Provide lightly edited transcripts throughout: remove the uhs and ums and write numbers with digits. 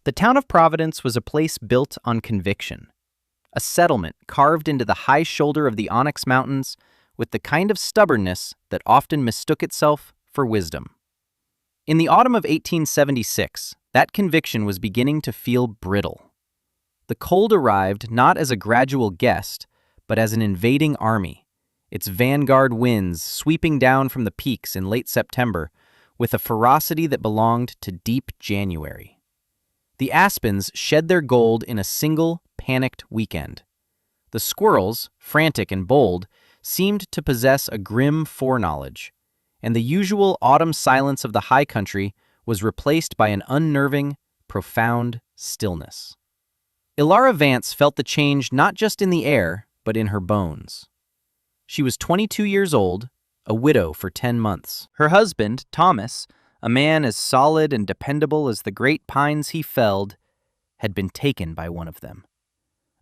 The town of Providence was a place built on conviction, a settlement carved into the high shoulder of the Onyx Mountains with the kind of stubbornness that often mistook itself for wisdom. In the autumn of 1876, that conviction was beginning to feel brittle. The cold arrived not as a gradual guest, but as an invading army, its vanguard winds sweeping down from the peaks in late September with a ferocity that belonged to deep January. The aspens shed their gold in a single, panicked weekend. The squirrels, frantic and bold, seemed to possess a grim foreknowledge, and the usual autumn silence of the high country was replaced by an unnerving, profound stillness. Elara Vance felt the change not just in the air, but in her bones. She was 22 years old, a widow for 10 months. Her husband, Thomas, a man as solid and dependable as the great pines he felled, had been taken by one of them.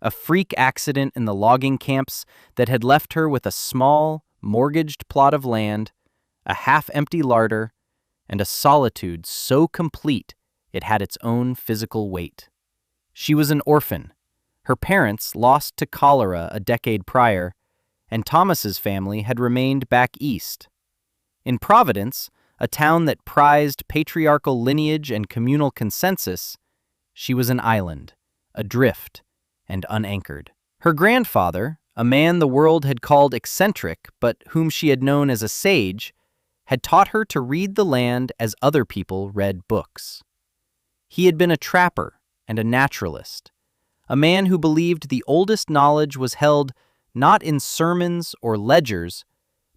A freak accident in the logging camps that had left her with a small, mortgaged plot of land, a half-empty larder, and a solitude so complete it had its own physical weight. She was an orphan, her parents lost to cholera a decade prior, and Thomas's family had remained back east. In Providence, a town that prized patriarchal lineage and communal consensus, she was an island, adrift, and unanchored. Her grandfather, a man the world had called eccentric but whom she had known as a sage, had taught her to read the land as other people read books. He had been a trapper and a naturalist, a man who believed the oldest knowledge was held not in sermons or ledgers,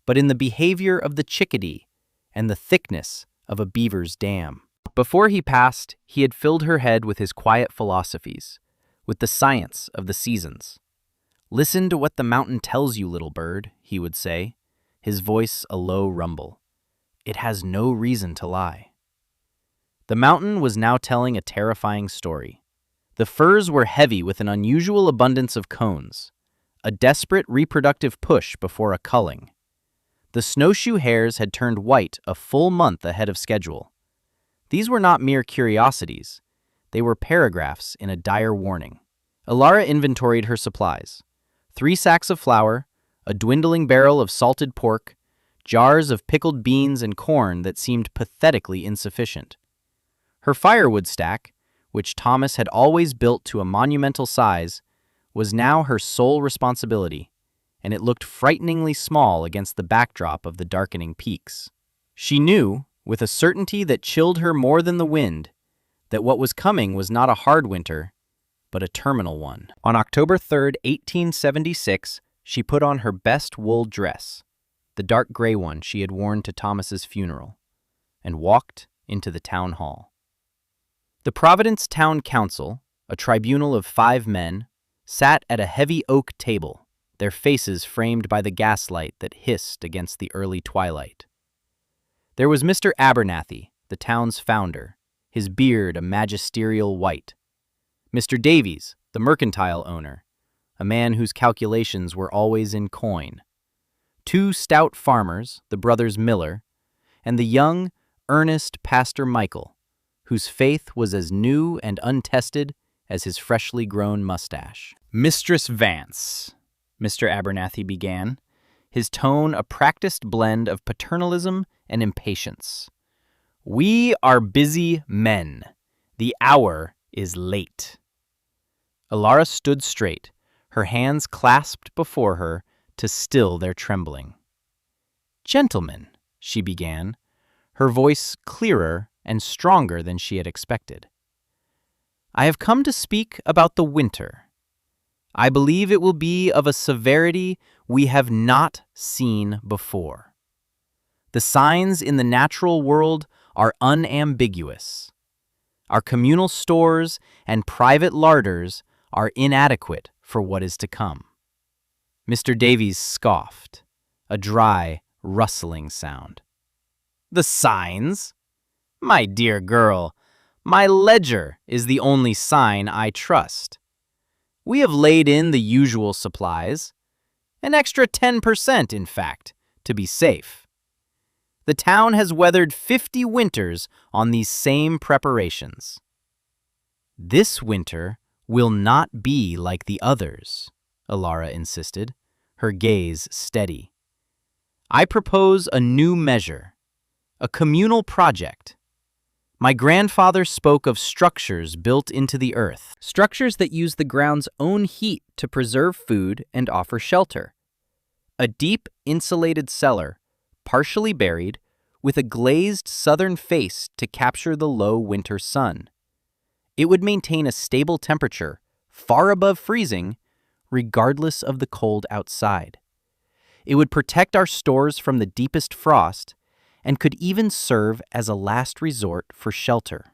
but in the behavior of the chickadee and the thickness of a beaver's dam. Before he passed, he had filled her head with his quiet philosophies, with the science of the seasons. "Listen to what the mountain tells you, little bird," he would say, his voice a low rumble. "It has no reason to lie." The mountain was now telling a terrifying story. The firs were heavy with an unusual abundance of cones, a desperate reproductive push before a culling. The snowshoe hares had turned white a full month ahead of schedule. These were not mere curiosities. They were paragraphs in a dire warning. Elara inventoried her supplies. 3 sacks of flour, a dwindling barrel of salted pork, jars of pickled beans and corn that seemed pathetically insufficient. Her firewood stack, which Thomas had always built to a monumental size, was now her sole responsibility, and it looked frighteningly small against the backdrop of the darkening peaks. She knew, with a certainty that chilled her more than the wind, that what was coming was not a hard winter, but a terminal one. On October 3, 1876, she put on her best wool dress, the dark gray one she had worn to Thomas's funeral, and walked into the town hall. The Providence Town Council, a tribunal of 5 men, sat at a heavy oak table, their faces framed by the gaslight that hissed against the early twilight. There was Mr. Abernathy, the town's founder, his beard a magisterial white. Mr. Davies, the mercantile owner, a man whose calculations were always in coin. 2 stout farmers, the brothers Miller, and the young, earnest Pastor Michael, whose faith was as new and untested as his freshly grown mustache. "Mistress Vance," Mr. Abernathy began, his tone a practiced blend of paternalism and impatience. "We are busy men. The hour is late." Elara stood straight, her hands clasped before her to still their trembling. "Gentlemen," she began, her voice clearer and stronger than she had expected, "I have come to speak about the winter. I believe it will be of a severity we have not seen before. The signs in the natural world are unambiguous. Our communal stores and private larders are inadequate for what is to come." Mr. Davies scoffed, a dry, rustling sound. "The signs? My dear girl, my ledger is the only sign I trust. We have laid in the usual supplies, an extra 10%, in fact, to be safe. The town has weathered 50 winters on these same preparations." "This winter will not be like the others," Alara insisted, her gaze steady. "I propose a new measure, a communal project. My grandfather spoke of structures built into the earth, structures that use the ground's own heat to preserve food and offer shelter. A deep, insulated cellar, partially buried, with a glazed southern face to capture the low winter sun. It would maintain a stable temperature, far above freezing, regardless of the cold outside. It would protect our stores from the deepest frost and could even serve as a last resort for shelter."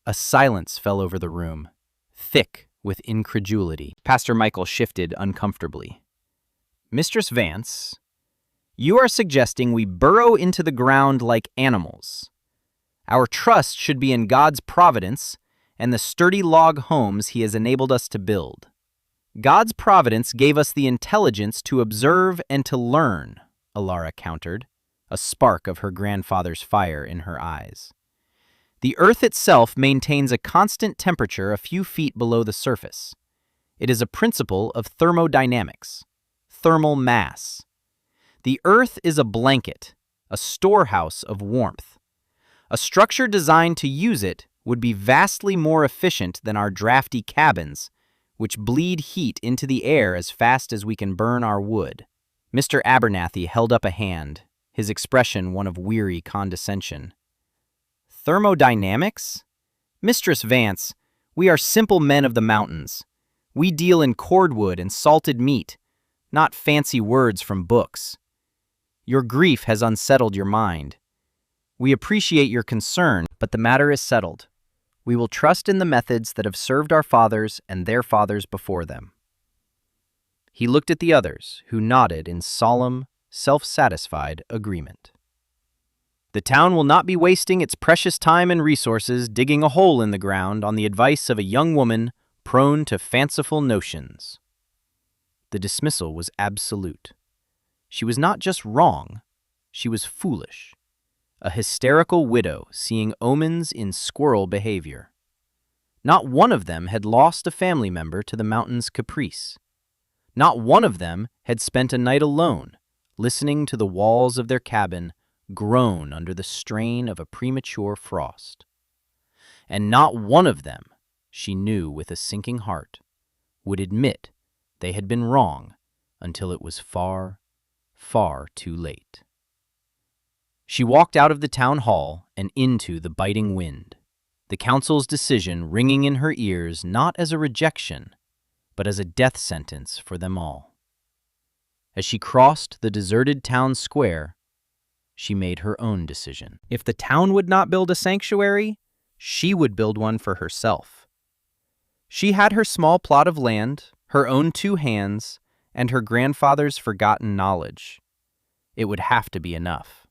A silence fell over the room, thick with incredulity. Pastor Michael shifted uncomfortably. "Mistress Vance, you are suggesting we burrow into the ground like animals. Our trust should be in God's providence and the sturdy log homes He has enabled us to build. God's providence gave us the intelligence to observe and to learn," Alara countered, a spark of her grandfather's fire in her eyes. "The earth itself maintains a constant temperature a few feet below the surface. It is a principle of thermodynamics, thermal mass. The earth is a blanket, a storehouse of warmth. A structure designed to use it would be vastly more efficient than our drafty cabins, which bleed heat into the air as fast as we can burn our wood." Mr. Abernathy held up a hand, his expression one of weary condescension. "Thermodynamics? Mistress Vance, we are simple men of the mountains. We deal in cordwood and salted meat, not fancy words from books. Your grief has unsettled your mind. We appreciate your concern, but the matter is settled. We will trust in the methods that have served our fathers and their fathers before them." He looked at the others, who nodded in solemn, self-satisfied agreement. "The town will not be wasting its precious time and resources digging a hole in the ground on the advice of a young woman prone to fanciful notions." The dismissal was absolute. She was not just wrong, she was foolish. A hysterical widow seeing omens in squirrel behavior. Not one of them had lost a family member to the mountain's caprice. Not one of them had spent a night alone, listening to the walls of their cabin groan under the strain of a premature frost. And not one of them, she knew with a sinking heart, would admit they had been wrong until it was far, far too late. She walked out of the town hall and into the biting wind, the council's decision ringing in her ears not as a rejection, but as a death sentence for them all. As she crossed the deserted town square, she made her own decision. If the town would not build a sanctuary, she would build one for herself. She had her small plot of land, her own 2 hands, and her grandfather's forgotten knowledge. It would have to be enough.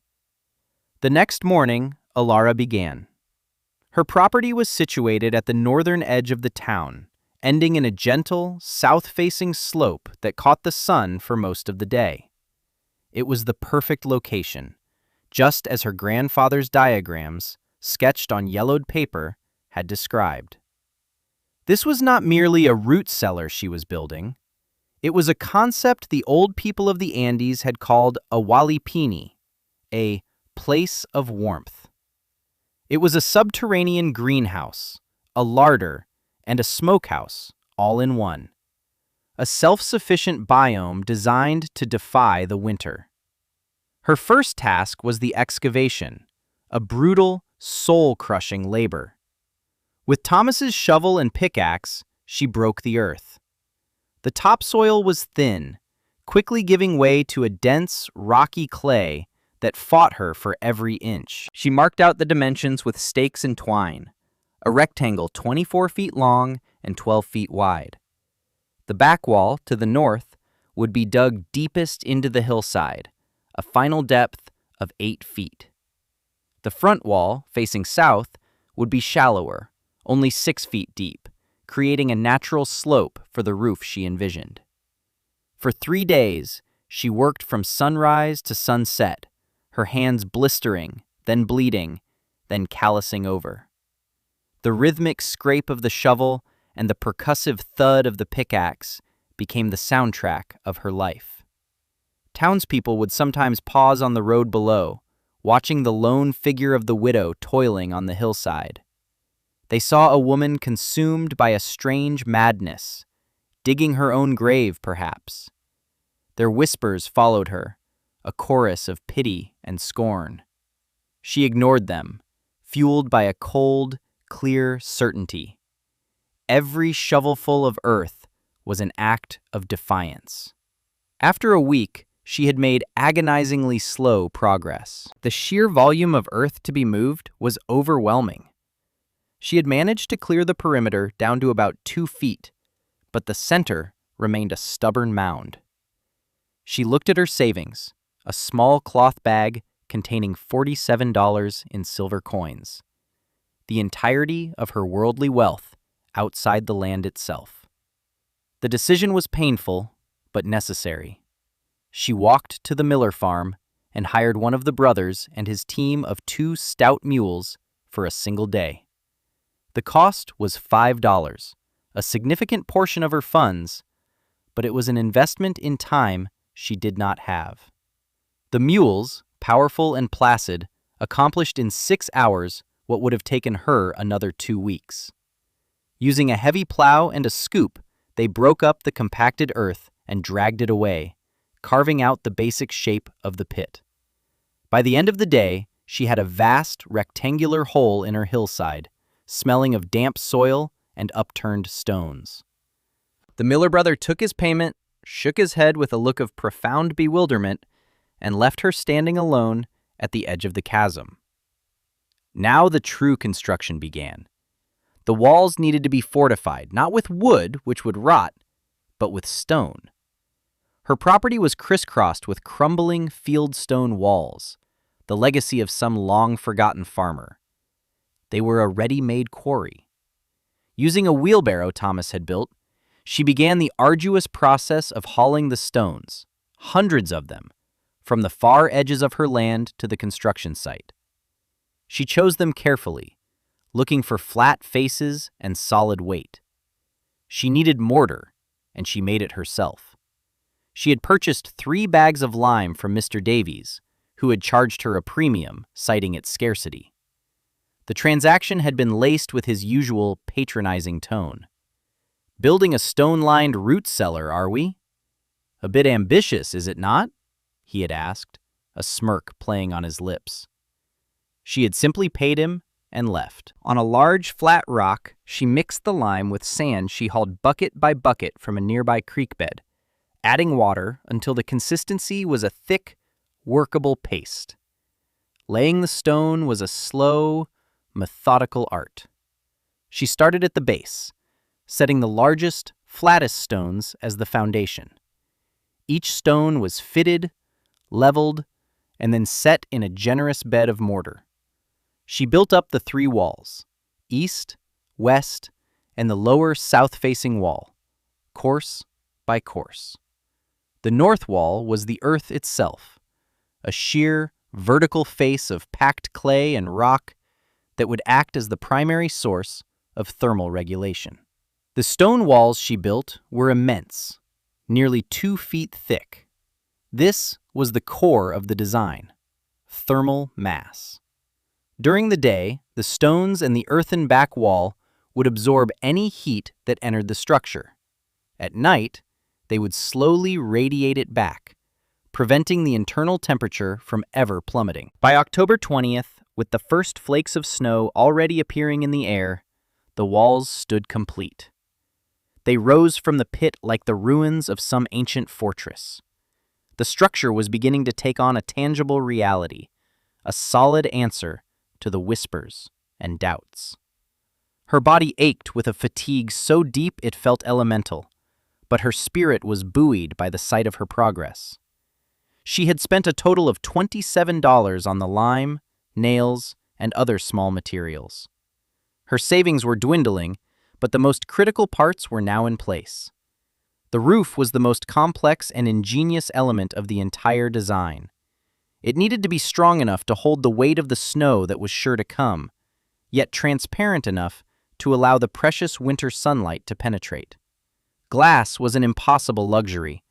The next morning, Alara began. Her property was situated at the northern edge of the town, ending in a gentle, south-facing slope that caught the sun for most of the day. It was the perfect location, just as her grandfather's diagrams, sketched on yellowed paper, had described. This was not merely a root cellar she was building. It was a concept the old people of the Andes had called a walipini, a place of warmth. It was a subterranean greenhouse, a larder, and a smokehouse, all in one. A self-sufficient biome designed to defy the winter. Her first task was the excavation, a brutal, soul-crushing labor. With Thomas's shovel and pickaxe, she broke the earth. The topsoil was thin, quickly giving way to a dense, rocky clay that fought her for every inch. She marked out the dimensions with stakes and twine, a rectangle 24 feet long and 12 feet wide. The back wall, to the north, would be dug deepest into the hillside, a final depth of 8 feet. The front wall, facing south, would be shallower, only 6 feet deep, creating a natural slope for the roof she envisioned. For 3 days, she worked from sunrise to sunset, her hands blistering, then bleeding, then callousing over. The rhythmic scrape of the shovel and the percussive thud of the pickaxe became the soundtrack of her life. Townspeople would sometimes pause on the road below, watching the lone figure of the widow toiling on the hillside. They saw a woman consumed by a strange madness, digging her own grave, perhaps. Their whispers followed her, a chorus of pity and scorn. She ignored them, fueled by a cold, clear certainty. Every shovelful of earth was an act of defiance. After a week, she had made agonizingly slow progress. The sheer volume of earth to be moved was overwhelming. She had managed to clear the perimeter down to about 2 feet, but the center remained a stubborn mound. She looked at her savings, a small cloth bag containing $47 in silver coins, the entirety of her worldly wealth outside the land itself. The decision was painful, but necessary. She walked to the Miller farm and hired one of the brothers and his team of 2 stout mules for a single day. The cost was $5, a significant portion of her funds, but it was an investment in time she did not have. The mules, powerful and placid, accomplished in 6 hours what would have taken her another 2 weeks. Using a heavy plow and a scoop, they broke up the compacted earth and dragged it away, carving out the basic shape of the pit. By the end of the day, she had a vast rectangular hole in her hillside, smelling of damp soil and upturned stones. The Miller brother took his payment, shook his head with a look of profound bewilderment, and left her standing alone at the edge of the chasm. Now the true construction began. The walls needed to be fortified, not with wood, which would rot, but with stone. Her property was crisscrossed with crumbling fieldstone walls, the legacy of some long-forgotten farmer. They were a ready-made quarry. Using a wheelbarrow Thomas had built, she began the arduous process of hauling the stones, hundreds of them, from the far edges of her land to the construction site. She chose them carefully, looking for flat faces and solid weight. She needed mortar, and she made it herself. She had purchased 3 bags of lime from Mr. Davies, who had charged her a premium, citing its scarcity. The transaction had been laced with his usual patronizing tone. "Building a stone-lined root cellar, are we? A bit ambitious, is it not?" he had asked, a smirk playing on his lips. She had simply paid him and left. On a large flat rock, she mixed the lime with sand she hauled bucket by bucket from a nearby creek bed, adding water until the consistency was a thick, workable paste. Laying the stone was a slow, methodical art. She started at the base, setting the largest, flattest stones as the foundation. Each stone was fitted, leveled, and then set in a generous bed of mortar. She built up the 3 walls, east, west, and the lower south-facing wall, course by course. The north wall was the earth itself, a sheer, vertical face of packed clay and rock that would act as the primary source of thermal regulation. The stone walls she built were immense, nearly 2 feet thick. This was the core of the design, thermal mass. During the day, the stones and the earthen back wall would absorb any heat that entered the structure. At night, they would slowly radiate it back, preventing the internal temperature from ever plummeting. By October 20th, with the first flakes of snow already appearing in the air, the walls stood complete. They rose from the pit like the ruins of some ancient fortress. The structure was beginning to take on a tangible reality, a solid answer to the whispers and doubts. Her body ached with a fatigue so deep it felt elemental, but her spirit was buoyed by the sight of her progress. She had spent a total of $27 on the lime, nails, and other small materials. Her savings were dwindling, but the most critical parts were now in place. The roof was the most complex and ingenious element of the entire design. It needed to be strong enough to hold the weight of the snow that was sure to come, yet transparent enough to allow the precious winter sunlight to penetrate. Glass was an impossible luxury,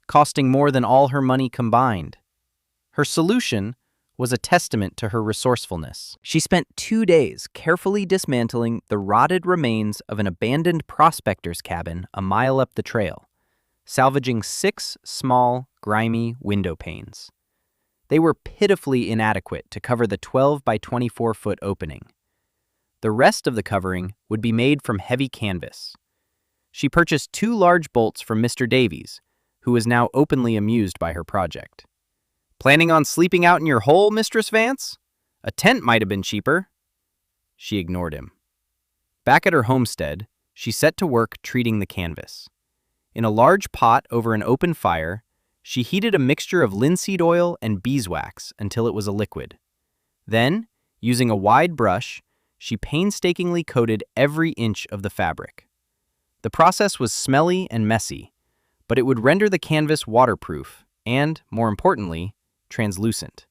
costing more than all her money combined. Her solution was a testament to her resourcefulness. She spent 2 days carefully dismantling the rotted remains of an abandoned prospector's cabin a mile up the trail, salvaging 6 small, grimy window panes. They were pitifully inadequate to cover the 12 by 24-foot opening. The rest of the covering would be made from heavy canvas. She purchased 2 large bolts from Mr. Davies, who was now openly amused by her project. "Planning on sleeping out in your hole, Mistress Vance? A tent might have been cheaper." She ignored him. Back at her homestead, she set to work treating the canvas. In a large pot over an open fire, she heated a mixture of linseed oil and beeswax until it was a liquid. Then, using a wide brush, she painstakingly coated every inch of the fabric. The process was smelly and messy, but it would render the canvas waterproof and, more importantly, translucent.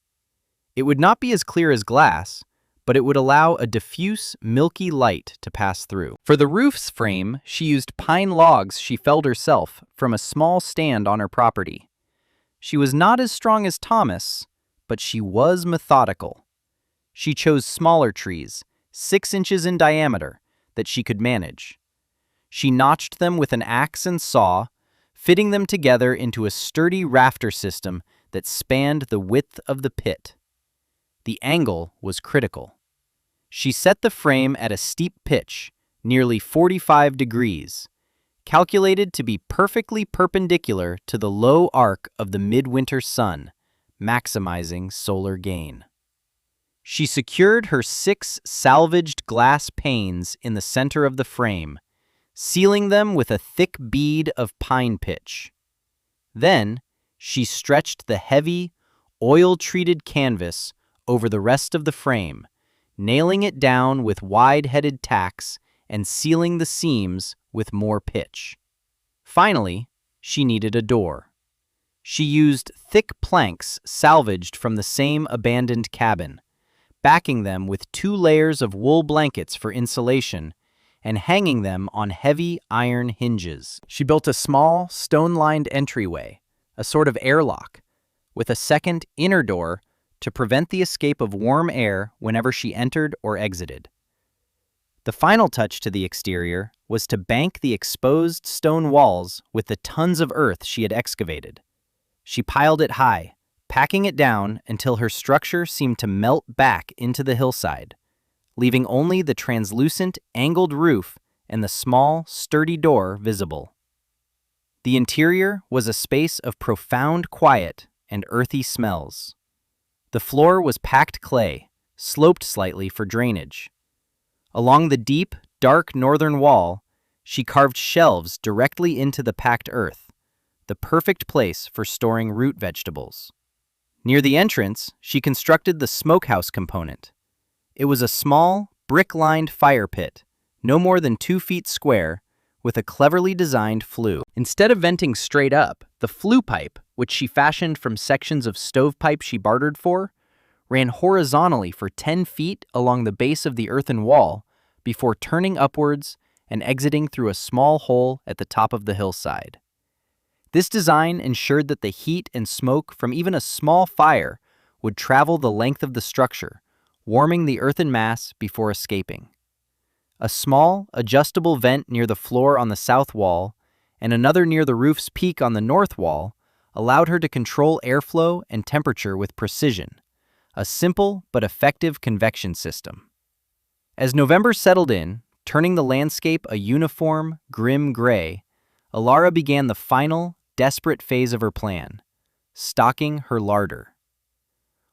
It would not be as clear as glass, but it would allow a diffuse, milky light to pass through. For the roof's frame, she used pine logs she felled herself from a small stand on her property. She was not as strong as Thomas, but she was methodical. She chose smaller trees, 6 inches in diameter, that she could manage. She notched them with an axe and saw, fitting them together into a sturdy rafter system that spanned the width of the pit. The angle was critical. She set the frame at a steep pitch, nearly 45 degrees, calculated to be perfectly perpendicular to the low arc of the midwinter sun, maximizing solar gain. She secured her 6 salvaged glass panes in the center of the frame, sealing them with a thick bead of pine pitch. Then, she stretched the heavy, oil-treated canvas over the rest of the frame, nailing it down with wide-headed tacks and sealing the seams with more pitch. Finally, she needed a door. She used thick planks salvaged from the same abandoned cabin, backing them with 2 layers of wool blankets for insulation and hanging them on heavy iron hinges. She built a small, stone-lined entryway, a sort of airlock, with a second inner door to prevent the escape of warm air whenever she entered or exited. The final touch to the exterior was to bank the exposed stone walls with the tons of earth she had excavated. She piled it high, packing it down until her structure seemed to melt back into the hillside, leaving only the translucent, angled roof and the small, sturdy door visible. The interior was a space of profound quiet and earthy smells. The floor was packed clay, sloped slightly for drainage. Along the deep, dark northern wall, she carved shelves directly into the packed earth, the perfect place for storing root vegetables. Near the entrance, she constructed the smokehouse component. It was a small, brick-lined fire pit, no more than 2 feet square, with a cleverly designed flue. Instead of venting straight up, the flue pipe, which she fashioned from sections of stovepipe she bartered for, ran horizontally for 10 feet along the base of the earthen wall before turning upwards and exiting through a small hole at the top of the hillside. This design ensured that the heat and smoke from even a small fire would travel the length of the structure, warming the earthen mass before escaping. A small, adjustable vent near the floor on the south wall and another near the roof's peak on the north wall allowed her to control airflow and temperature with precision, a simple but effective convection system. As November settled in, turning the landscape a uniform, grim gray, Alara began the final, desperate phase of her plan, stocking her larder.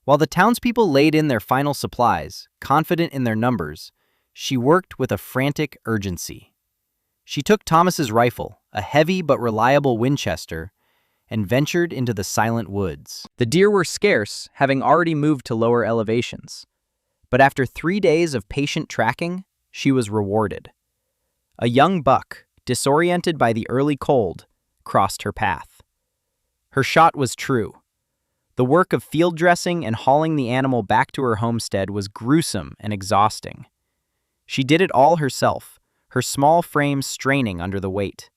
While the townspeople laid in their final supplies, confident in their numbers, she worked with a frantic urgency. She took Thomas's rifle, a heavy but reliable Winchester, and ventured into the silent woods. The deer were scarce, having already moved to lower elevations. But after 3 days of patient tracking, she was rewarded. A young buck, disoriented by the early cold, crossed her path. Her shot was true. The work of field dressing and hauling the animal back to her homestead was gruesome and exhausting. She did it all herself, her small frame straining under the weight.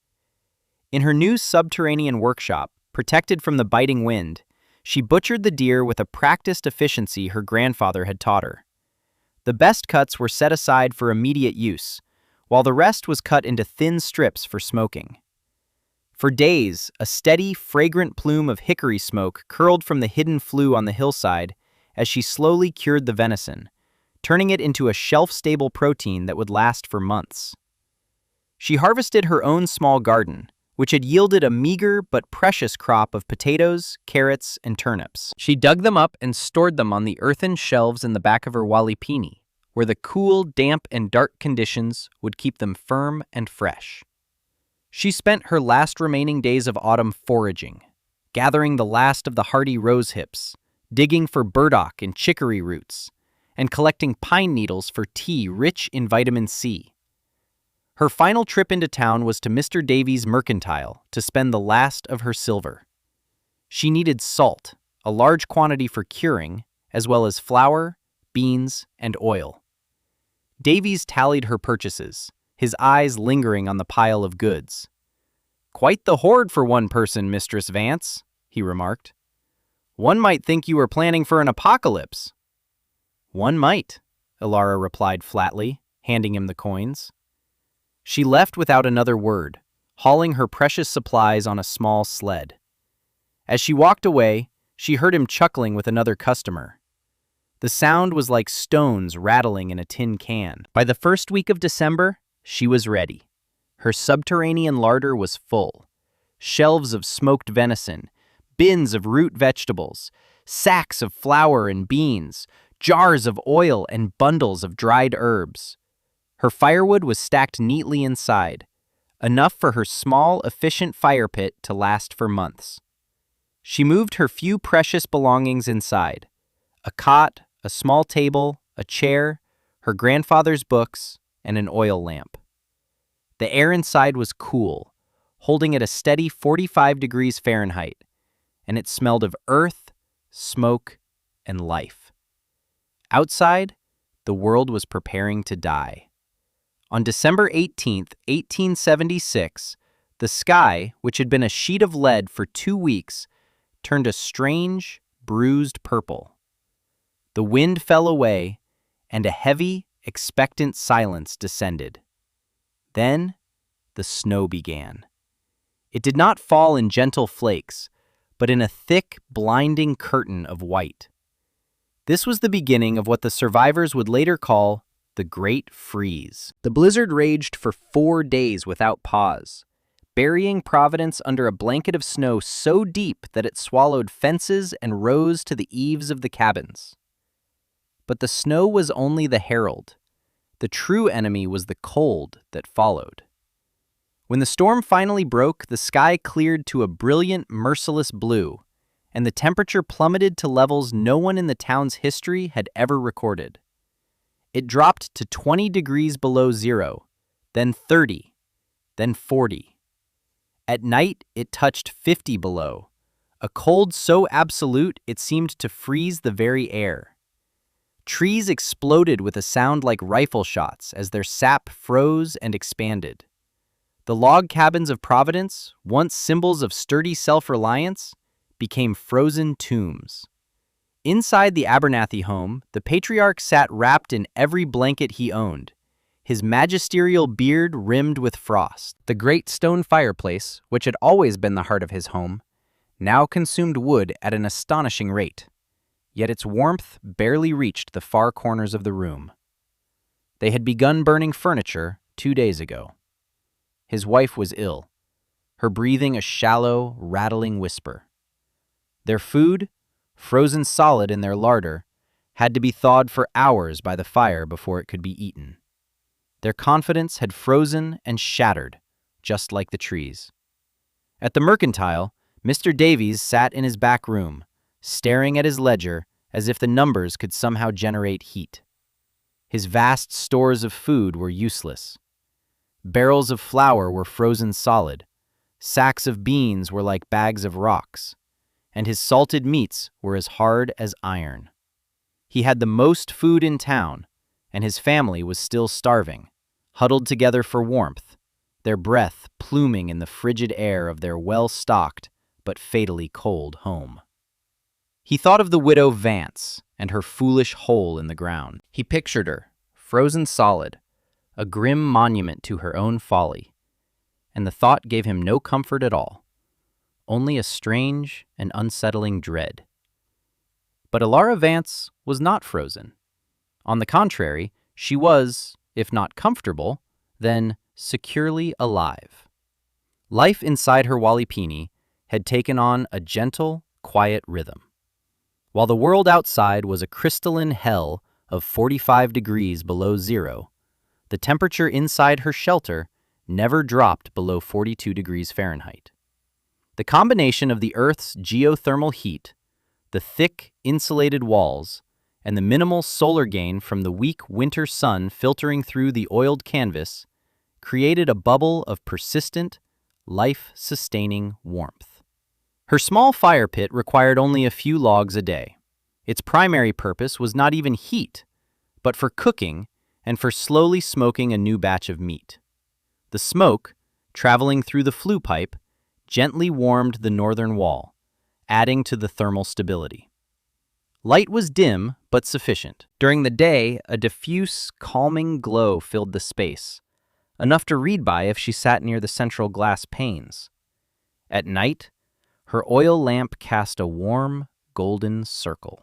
In her new subterranean workshop, protected from the biting wind, she butchered the deer with a practiced efficiency her grandfather had taught her. The best cuts were set aside for immediate use, while the rest was cut into thin strips for smoking. For days, a steady, fragrant plume of hickory smoke curled from the hidden flue on the hillside as she slowly cured the venison, turning it into a shelf-stable protein that would last for months. She harvested her own small garden, which had yielded a meager but precious crop of potatoes, carrots, and turnips. She dug them up and stored them on the earthen shelves in the back of her walipini, where the cool, damp, and dark conditions would keep them firm and fresh. She spent her last remaining days of autumn foraging, gathering the last of the hardy rose hips, digging for burdock and chicory roots, and collecting pine needles for tea rich in vitamin C. Her final trip into town was to Mr. Davies' mercantile to spend the last of her silver. She needed salt, a large quantity for curing, as well as flour, beans, and oil. Davies tallied her purchases, his eyes lingering on the pile of goods. "Quite the hoard for one person, Mistress Vance," he remarked. "One might think you were planning for an apocalypse." "One might," Ilara replied flatly, handing him the coins. She left without another word, hauling her precious supplies on a small sled. As she walked away, she heard him chuckling with another customer. The sound was like stones rattling in a tin can. By the first week of December, she was ready. Her subterranean larder was full. Shelves of smoked venison, bins of root vegetables, sacks of flour and beans, jars of oil, and bundles of dried herbs. Her firewood was stacked neatly inside, enough for her small, efficient fire pit to last for months. She moved her few precious belongings inside: a cot, a small table, a chair, her grandfather's books, and an oil lamp. The air inside was cool, holding at a steady 45 degrees Fahrenheit, and it smelled of earth, smoke, and life. Outside, the world was preparing to die. On December 18th, 1876, the sky, which had been a sheet of lead for 2 weeks, turned a strange, bruised purple. The wind fell away, and a heavy, expectant silence descended. Then, the snow began. It did not fall in gentle flakes, but in a thick, blinding curtain of white. This was the beginning of what the survivors would later call the Great Freeze. The blizzard raged for 4 days without pause, burying Providence under a blanket of snow so deep that it swallowed fences and rose to the eaves of the cabins. But the snow was only the herald. The true enemy was the cold that followed. When the storm finally broke, the sky cleared to a brilliant, merciless blue, and the temperature plummeted to levels no one in the town's history had ever recorded. It dropped to 20 degrees below zero, then 30, then 40. At night, it touched 50 below, a cold so absolute it seemed to freeze the very air. Trees exploded with a sound like rifle shots as their sap froze and expanded. The log cabins of Providence, once symbols of sturdy self-reliance, became frozen tombs. Inside the Abernathy home, the patriarch sat wrapped in every blanket he owned, his magisterial beard rimmed with frost. The great stone fireplace, which had always been the heart of his home, now consumed wood at an astonishing rate, yet its warmth barely reached the far corners of the room. They had begun burning furniture 2 days ago. His wife was ill, her breathing a shallow, rattling whisper. Their food, frozen solid in their larder, had to be thawed for hours by the fire before it could be eaten. Their confidence had frozen and shattered, just like the trees. At the mercantile, Mr. Davies sat in his back room, staring at his ledger as if the numbers could somehow generate heat. His vast stores of food were useless. Barrels of flour were frozen solid, sacks of beans were like bags of rocks, and his salted meats were as hard as iron. He had the most food in town, and his family was still starving, huddled together for warmth, their breath pluming in the frigid air of their well-stocked but fatally cold home. He thought of the widow Vance and her foolish hole in the ground. He pictured her, frozen solid, a grim monument to her own folly, and the thought gave him no comfort at all, only a strange and unsettling dread. But Alara Vance was not frozen. On the contrary, she was, if not comfortable, then securely alive. Life inside her Walipini had taken on a gentle, quiet rhythm. While the world outside was a crystalline hell of 45 degrees below zero, the temperature inside her shelter never dropped below 42 degrees Fahrenheit. The combination of the Earth's geothermal heat, the thick, insulated walls, and the minimal solar gain from the weak winter sun filtering through the oiled canvas created a bubble of persistent, life-sustaining warmth. Her small fire pit required only a few logs a day. Its primary purpose was not even heat, but for cooking and for slowly smoking a new batch of meat. The smoke, traveling through the flue pipe, gently warmed the northern wall, adding to the thermal stability. Light was dim but sufficient. During the day, a diffuse, calming glow filled the space, enough to read by if she sat near the central glass panes. At night, her oil lamp cast a warm, golden circle.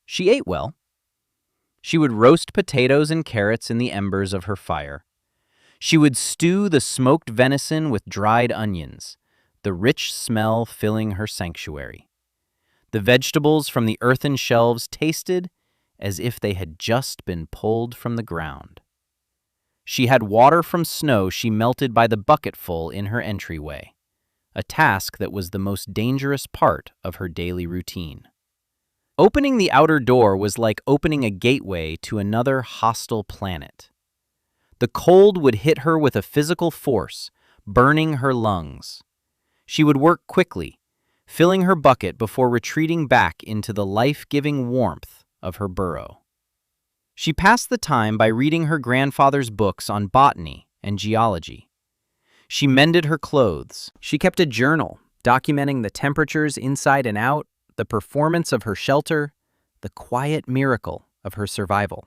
She ate well. She would roast potatoes and carrots in the embers of her fire. She would stew the smoked venison with dried onions, the rich smell filling her sanctuary. The vegetables from the earthen shelves tasted as if they had just been pulled from the ground. She had water from snow she melted by the bucketful in her entryway, a task that was the most dangerous part of her daily routine. Opening the outer door was like opening a gateway to another hostile planet. The cold would hit her with a physical force, burning her lungs. She would work quickly, filling her bucket before retreating back into the life-giving warmth of her burrow. She passed the time by reading her grandfather's books on botany and geology. She mended her clothes. She kept a journal, documenting the temperatures inside and out, the performance of her shelter, the quiet miracle of her survival.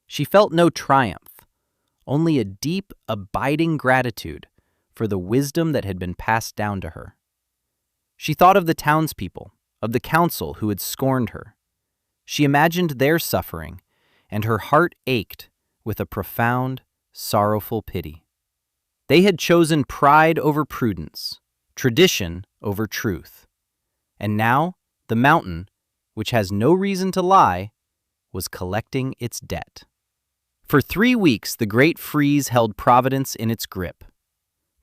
She felt no triumph, only a deep, abiding gratitude for the wisdom that had been passed down to her. She thought of the townspeople, of the council who had scorned her. She imagined their suffering, and her heart ached with a profound, sorrowful pity. They had chosen pride over prudence, tradition over truth. And now, the mountain, which has no reason to lie, was collecting its debt. For 3 weeks, the great freeze held Providence in its grip.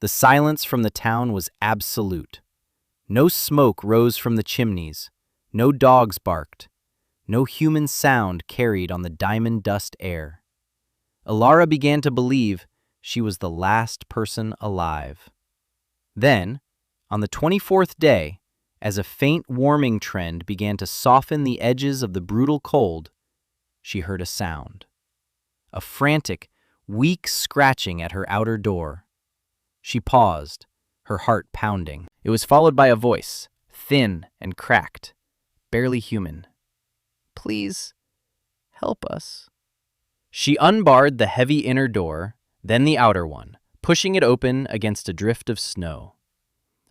The silence from the town was absolute. No smoke rose from the chimneys, no dogs barked, no human sound carried on the diamond dust air. Alara began to believe she was the last person alive. Then, on the 24th day, as a faint warming trend began to soften the edges of the brutal cold, she heard a sound. A frantic, weak scratching at her outer door. She paused, her heart pounding. It was followed by a voice, thin and cracked, barely human. "Please, help us." She unbarred the heavy inner door, then the outer one, pushing it open against a drift of snow.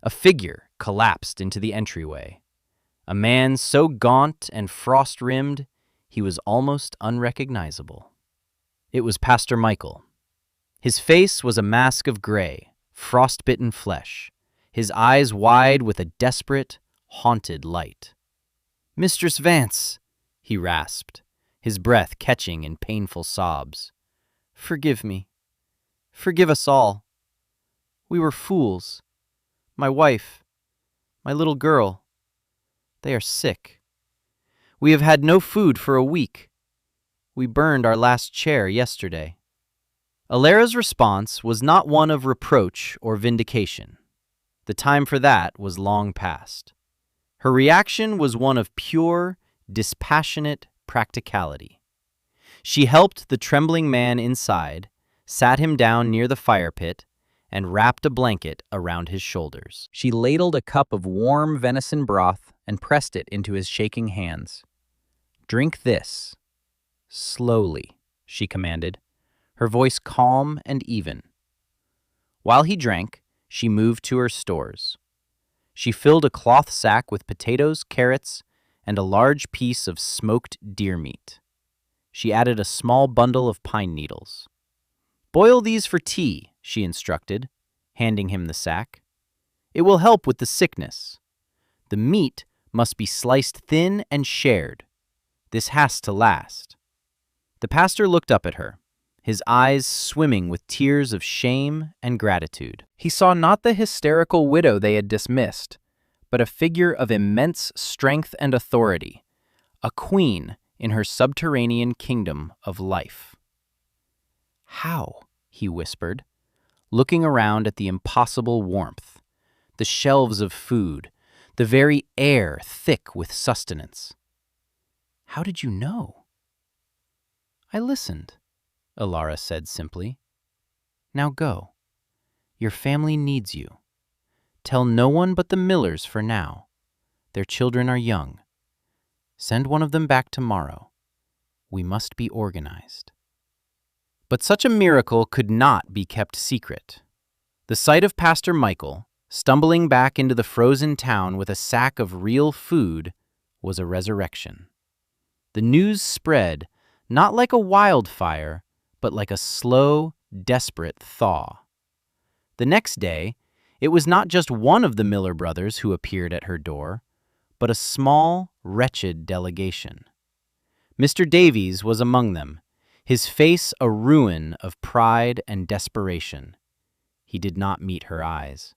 A figure collapsed into the entryway. A man so gaunt and frost-rimmed, he was almost unrecognizable. It was Pastor Michael. His face was a mask of gray, frost-bitten flesh, his eyes wide with a desperate, haunted light. "Mistress Vance," he rasped, his breath catching in painful sobs. "Forgive me. Forgive us all. We were fools. My wife, my little girl, they are sick. We have had no food for a week. We burned our last chair yesterday." Alara's response was not one of reproach or vindication. The time for that was long past. Her reaction was one of pure, dispassionate practicality. She helped the trembling man inside, sat him down near the fire pit, and wrapped a blanket around his shoulders. She ladled a cup of warm venison broth and pressed it into his shaking hands. "Drink this. Slowly," she commanded, her voice calm and even. While he drank, she moved to her stores. She filled a cloth sack with potatoes, carrots, and a large piece of smoked deer meat. She added a small bundle of pine needles. "Boil these for tea," she instructed, handing him the sack. "It will help with the sickness. The meat must be sliced thin and shared. This has to last." The pastor looked up at her, his eyes swimming with tears of shame and gratitude. He saw not the hysterical widow they had dismissed, but a figure of immense strength and authority, a queen in her subterranean kingdom of life. "How?" he whispered, looking around at the impossible warmth, the shelves of food, the very air thick with sustenance. "How did you know?" "I listened," Alara said simply. "Now go. Your family needs you. Tell no one but the Millers for now. Their children are young. Send one of them back tomorrow. We must be organized." But such a miracle could not be kept secret. The sight of Pastor Michael, stumbling back into the frozen town with a sack of real food, was a resurrection. The news spread, not like a wildfire, but like a slow, desperate thaw. The next day, it was not just one of the Miller brothers who appeared at her door, but a small, wretched delegation. Mr. Davies was among them, his face a ruin of pride and desperation. He did not meet her eyes.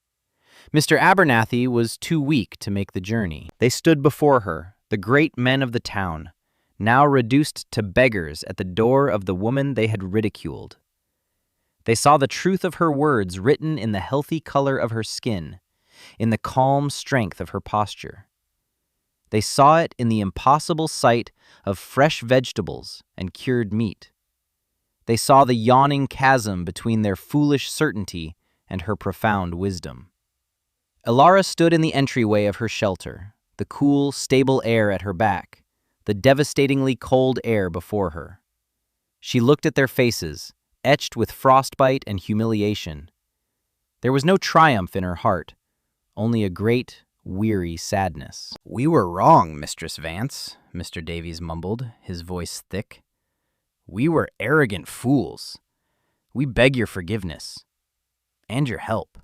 Mr. Abernathy was too weak to make the journey. They stood before her, the great men of the town, now reduced to beggars at the door of the woman they had ridiculed. They saw the truth of her words written in the healthy color of her skin, in the calm strength of her posture. They saw it in the impossible sight of fresh vegetables and cured meat. They saw the yawning chasm between their foolish certainty and her profound wisdom. Alara stood in the entryway of her shelter, the cool, stable air at her back, the devastatingly cold air before her. She looked at their faces, etched with frostbite and humiliation. There was no triumph in her heart, only a great, weary sadness. "We were wrong, Mistress Vance," Mr. Davies mumbled, his voice thick. "We were arrogant fools. We beg your forgiveness. And your help."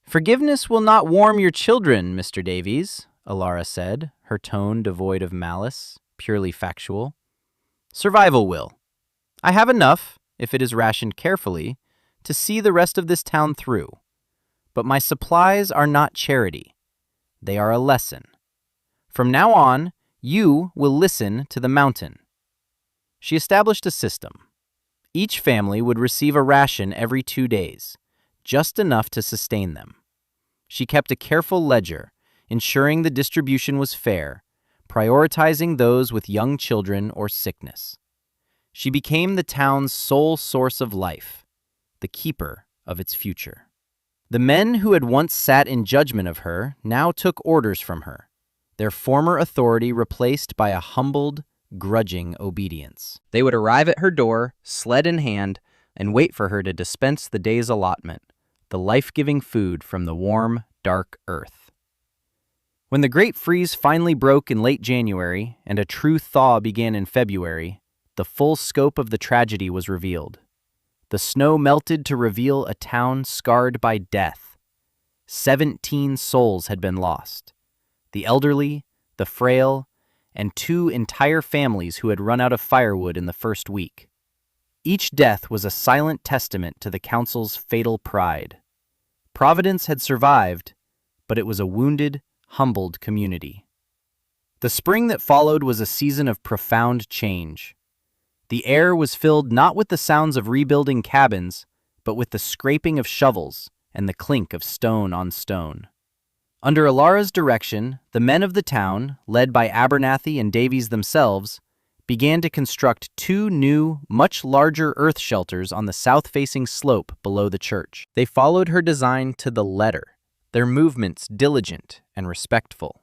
"Forgiveness will not warm your children, Mr. Davies," Alara said, her tone devoid of malice, purely factual. "Survival will. I have enough, if it is rationed carefully, to see the rest of this town through. But my supplies are not charity. They are a lesson. From now on, you will listen to the mountain." She established a system. Each family would receive a ration every 2 days, just enough to sustain them. She kept a careful ledger, ensuring the distribution was fair, prioritizing those with young children or sickness. She became the town's sole source of life, the keeper of its future. The men who had once sat in judgment of her now took orders from her, their former authority replaced by a humbled, grudging obedience. They would arrive at her door, sled in hand, and wait for her to dispense the day's allotment, the life-giving food from the warm, dark earth. When the great freeze finally broke in late January and a true thaw began in February, the full scope of the tragedy was revealed. The snow melted to reveal a town scarred by death. 17 souls had been lost. The elderly, the frail, and 2 entire families who had run out of firewood in the first week. Each death was a silent testament to the council's fatal pride. Providence had survived, but it was a wounded, humbled community. The spring that followed was a season of profound change. The air was filled not with the sounds of rebuilding cabins, but with the scraping of shovels and the clink of stone on stone. Under Alara's direction, the men of the town, led by Abernathy and Davies themselves, began to construct two new, much larger earth shelters on the south-facing slope below the church. They followed her design to the letter, their movements diligent and respectful.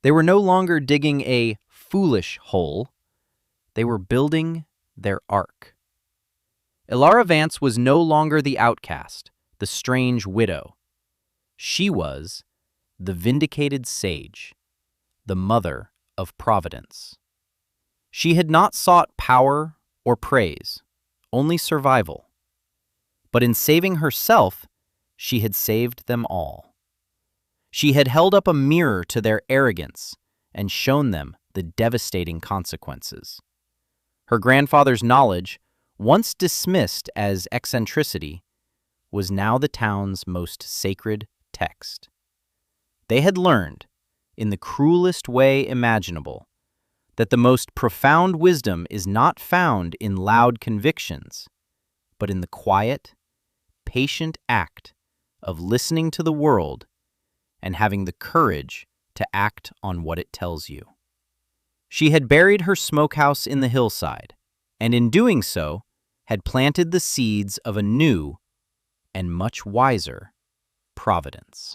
They were no longer digging a foolish hole. They were building their ark. Ilara Vance was no longer the outcast, the strange widow. She was the vindicated sage, the mother of Providence. She had not sought power or praise, only survival. But in saving herself, she had saved them all. She had held up a mirror to their arrogance and shown them the devastating consequences. Her grandfather's knowledge, once dismissed as eccentricity, was now the town's most sacred text. They had learned, in the cruelest way imaginable, that the most profound wisdom is not found in loud convictions, but in the quiet, patient act of listening to the world and having the courage to act on what it tells you. She had buried her smokehouse in the hillside, and in doing so, had planted the seeds of a new and much wiser Providence.